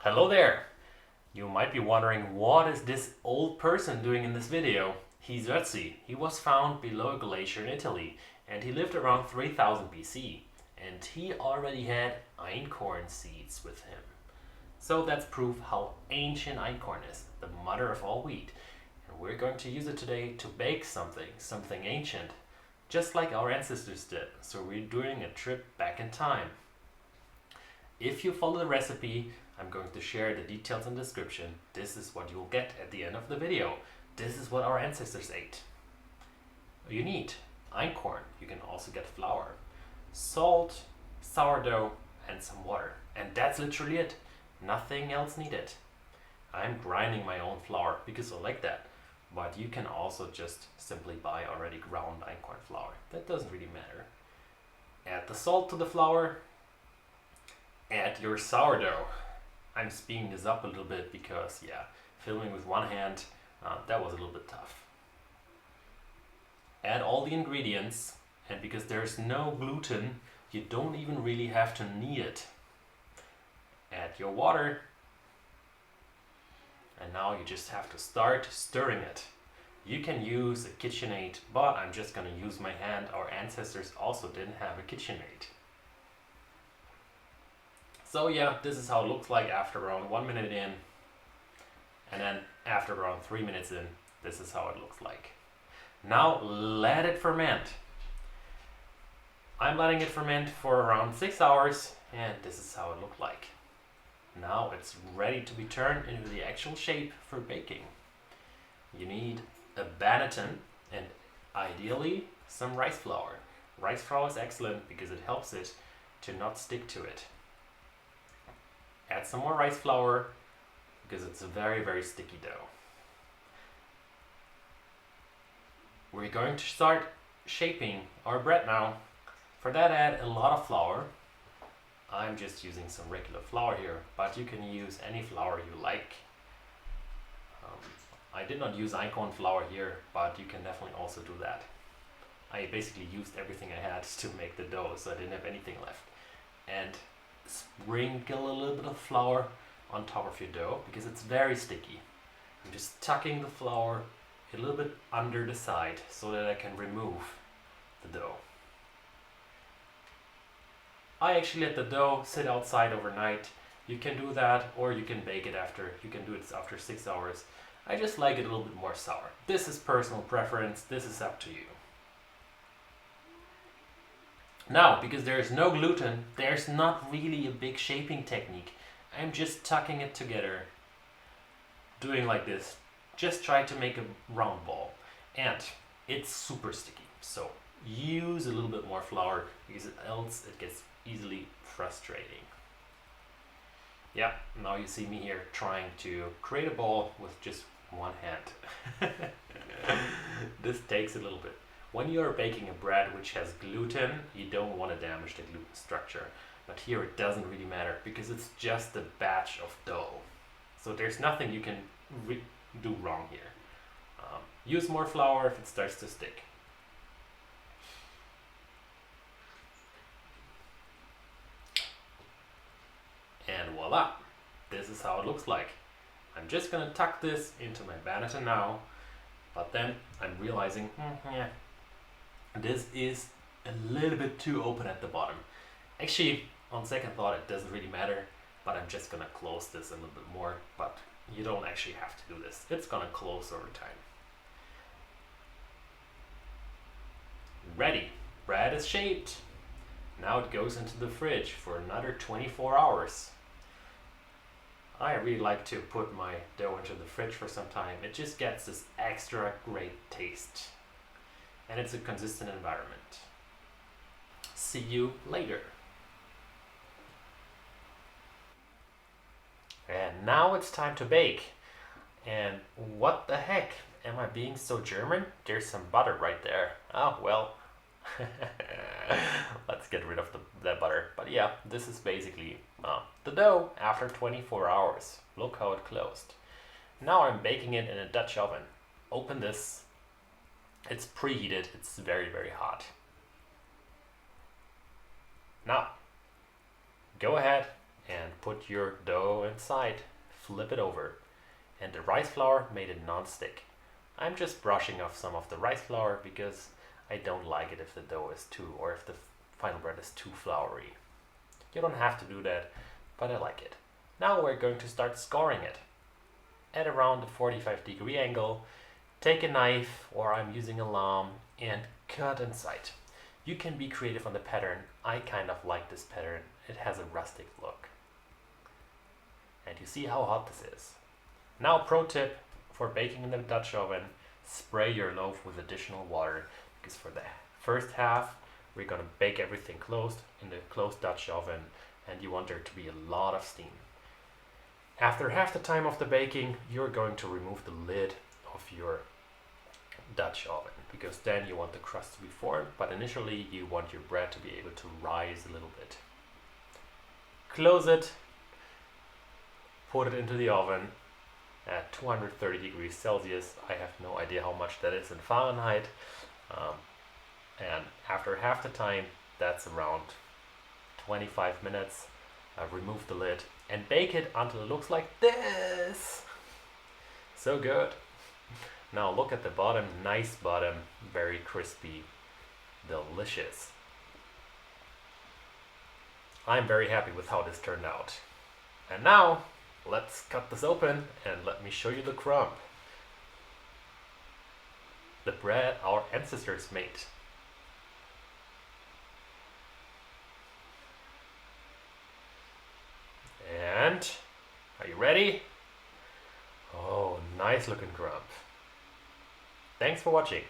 Hello there! You might be wondering, what is this old person doing in this video? He's Ötzi. He was found below a glacier in Italy and he lived around 3000 BC, and he already had einkorn seeds with him. So that's proof how ancient einkorn is, the mother of all wheat. And we're going to use it today to bake something ancient, just like our ancestors did. So we're doing a trip back in time. If you follow the recipe, I'm going to share the details in the description. This is what you'll get at the end of the video. This is what our ancestors ate. You need einkorn. You can also get flour, salt, sourdough, and some water. And that's literally it. Nothing else needed. I'm grinding my own flour because I like that. But you can also just simply buy already ground einkorn flour. That doesn't really matter. Add the salt to the flour. Add your sourdough. I'm speeding this up a little bit because, filming with one hand, that was a little bit tough. Add all the ingredients, and because there's no gluten, you don't even really have to knead it. Add your water, and now you just have to start stirring it. You can use a KitchenAid, but I'm just gonna use my hand. Our ancestors also didn't have a KitchenAid. So this is how it looks like after around 1 minute in, and then after around 3 minutes in, this is how it looks like. Now let it ferment. I'm letting it ferment for around 6 hours, and this is how it looked like. Now it's ready to be turned into the actual shape for baking. You need a banneton and ideally some rice flour. Rice flour is excellent because it helps it to not stick to it. Add some more rice flour because it's a very, very sticky dough. We're going to start shaping our bread now. For that, add a lot of flour. I'm just using some regular flour here, but you can use any flour you like. I did not use einkorn flour here, but you can definitely also do that. I basically used everything I had to make the dough, so I didn't have anything left. And sprinkle a little bit of flour on top of your dough because it's very sticky. I'm just tucking the flour a little bit under the side so that I can remove the dough. I actually let the dough sit outside overnight. You can do that, or you can bake it after. You can do it after 6 hours. I just like it a little bit more sour. This is personal preference. This is up to you. Now, because there is no gluten, there's not really a big shaping technique. I'm just tucking it together, doing like this. Just try to make a round ball. And it's super sticky, so use a little bit more flour because else it gets easily frustrating. Now you see me here trying to create a ball with just one hand. This takes a little bit. When you are baking a bread which has gluten, you don't want to damage the gluten structure. But here it doesn't really matter because it's just a batch of dough. So there's nothing you can do wrong here. Use more flour if it starts to stick. And voila, this is how it looks like. I'm just gonna tuck this into my banneton now, but then I'm realizing, this is a little bit too open at the bottom. Actually, on second thought, it doesn't really matter, but I'm just gonna close this a little bit more, but you don't actually have to do this. It's gonna close over time. Ready, bread is shaped. Now it goes into the fridge for another 24 hours. I really like to put my dough into the fridge for some time. It just gets this extra great taste. And it's a consistent environment. See you later. And now it's time to bake. And what the heck? Am I being so German? There's some butter right there. Oh, well. Let's get rid of that butter. But this is basically the dough after 24 hours. Look how it closed. Now I'm baking it in a Dutch oven. Open this. It's preheated. It's very, very hot. Now, go ahead and put your dough inside. Flip it over. And the rice flour made it non-stick. I'm just brushing off some of the rice flour because I don't like it if the dough is too, or if the final bread is too floury. You don't have to do that, but I like it. Now we're going to start scoring it. At around a 45-degree angle, take a knife, or I'm using a lamb, and cut inside. You can be creative on the pattern. I kind of like this pattern. It has a rustic look. And you see how hot this is. Now, pro tip for baking in the Dutch oven, spray your loaf with additional water, because for the first half we're going to bake everything closed in the closed Dutch oven, and you want there to be a lot of steam. After half the time of the baking, you're going to remove the lid of your Dutch oven, because then you want the crust to be formed, but initially you want your bread to be able to rise a little bit. Close it, put it into the oven at 230 degrees Celsius. I have no idea how much that is in Fahrenheit. And after half the time, that's around 25 minutes, remove the lid and bake it until it looks like this. So good. Now look at the bottom, nice bottom, very crispy, delicious. I'm very happy with how this turned out. And now, let's cut this open and let me show you the crumb. The bread our ancestors made. And, are you ready? Oh, nice looking crumb. Thanks for watching.